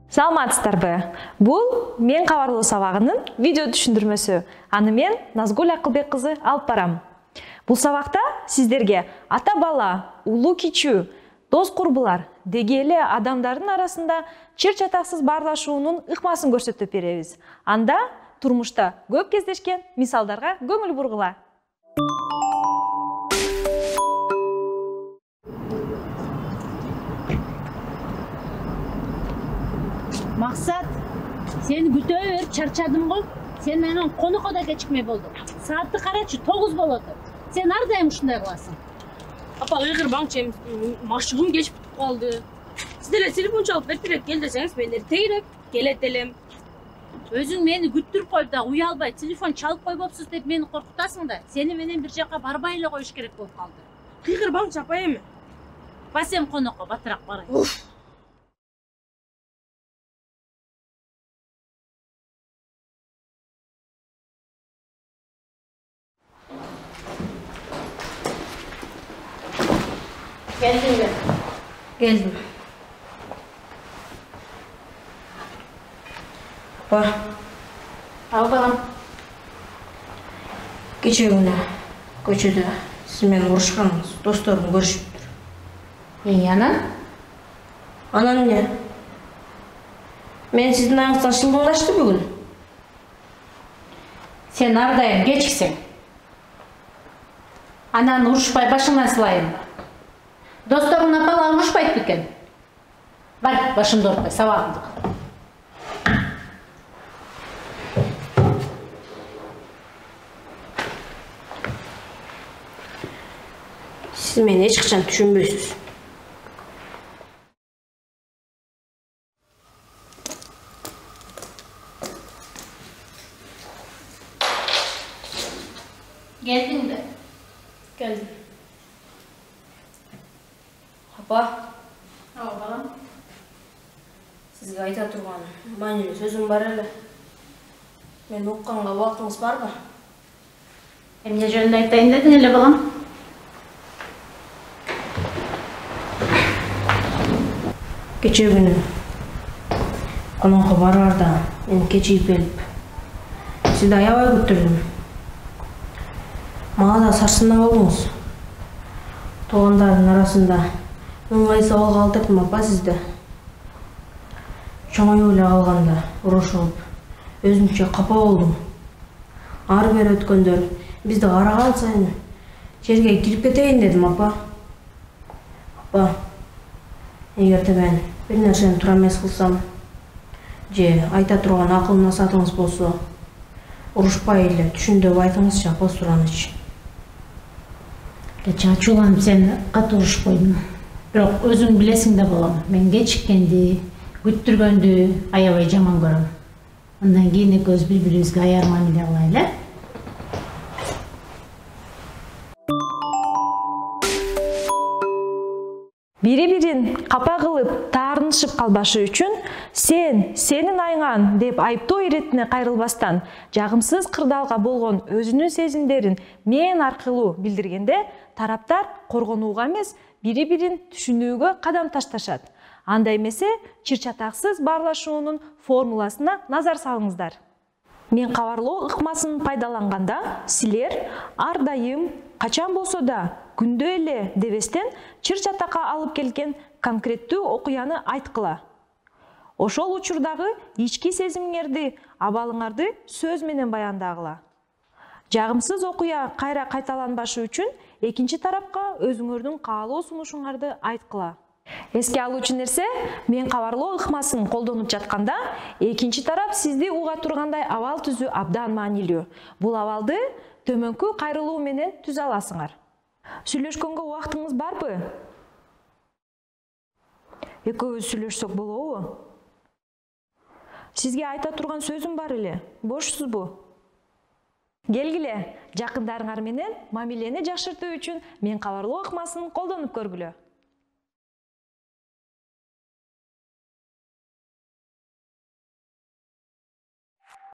Саламатсыздарбы? Бул мен кабарлоо сабагынын видео түшүндүрмөсү. Аны мен Назгүл Акылбек кызы алып барам. Бул сабакта сиздерге ата бала, улуу кичүү, дос курбулар деги эле адамдардын арасында чыр чатаксыз баарлашуунун ыкмасын көрсөтүп беребиз. Анда турмушта көп кездешкен мисалдарга көңүл бургула. Максат, сени күтө бер, чарчадым го. Сен менен конокко да кечикмей болдук. Саатты карачы, 9 болот. Сен ар дайым ушундай кыласың. Апа, кырбаңчы, машыгым кечип калды. Сиздер телефон чалып берип берет кел десеңиз, мен эртегирээк келет элем. Өзүң мени күттүрүп коюп да уялбай телефон чалып койбопсуз деп мени коркутасың да. Сени менен бир жака барбай эле коюш керек болуп калды. Кырбаңчы апа эми. Басем конокко батыраак барай. Geldin mi? Geldim. Апа, Ал балам. кече күнү көчөдө сиз менен урушканбыз, досторум көрүшүптүр. Анан? Анан эмне? Мен сиздин аңыңыздан шылдыңдашты бүгүн. Сен ар дайым кечиксең. Анан урушпай башыңдан сылайын. Досторуң апалар урушпайт бекен. Бар, башымды ортпай, сабагымды кыл. Сиз мени эч качан түшүнбөйсүз. Geldin mi? Geldim. Апа, Ал балам. сизге айта турган маанилүү сөзүм бар эле. Мени укканга убактыңыз барбы? Эмне жөнүндө айтайын дедиң эле балам? Кече күнү конокко барарда мен кечигип келип, сизди аябай күттүрдүм. Мага да сарсына болдуңуз. Туугандардын арасында ыңгайсыз абалга калтырдым апа сизди. Чоңоюп эле калганда урушуп, өзүмчө капа болдум. Ары бери өткөндөр бизди караган сайын жерге кирип кетейин дедим апа. Апа, эгерде мен бир нерсени туура эмес кылсам, же айта турган акыл насаатыңыз болсо, урушпай эле түшүндөп айтыңызчы апа сураныч. Кече ачууланып сени катуу урушпойдум. Бирок өзүң билесиң да балам, мен кечиккенди, күттүргөндү аябай жаман көрөм. Андан кийин экөөбүз бири-бирибизге аяр мамиле кылайлы. Бири-бирин капа кылып, таарынышып калбашы үчүн сенин айыңан деп айыптоо иретине кайрылбастан, жагымсыз кырдаалга болгон өзүнүн сезимдерин мен аркылуу билдиргенде, тараптар коргонууга эмес, бири-бирин түшүнүүгө кадам ташташат. Анда эмесе, чыр чатаксыз баарлашуунун формуласына назар салыңыздар. Мен кабарлоо ыкмасын пайдаланганда, силер ар дайым, качан болсо да, күндө эле дебестен чыр чатакка алып келген конкреттүү окуяны айткыла. Ошол учурдагы ички сезимиңерди, абалыңарды сөз менен баяндагыла. Жагымсыз окуя кайра кайталанбашы үчүн экинчи тарапка өзүңөрдүн каалоо сунушуңарды айткыла. Эске алуучу нерсе, мен кабарлоо ыкмасын колдонуп жатканда, экинчи тарап сизди уга тургандай абал түзүү абдан маанилүү. Бул абалды төмөнкү кайрылуу менен түзө аласыңар. Сүйлөшкөнгө убактыңыз барбы? Экөөбүз сүйлөшсөк болобу? Сизге айта турган сөзүм бар эле. Бошсузбу? Келгиле, жакындарыңар менен мамилени жакшыртуу үчүн мен кабарлоо ыкмасын колдонуп көргүлө.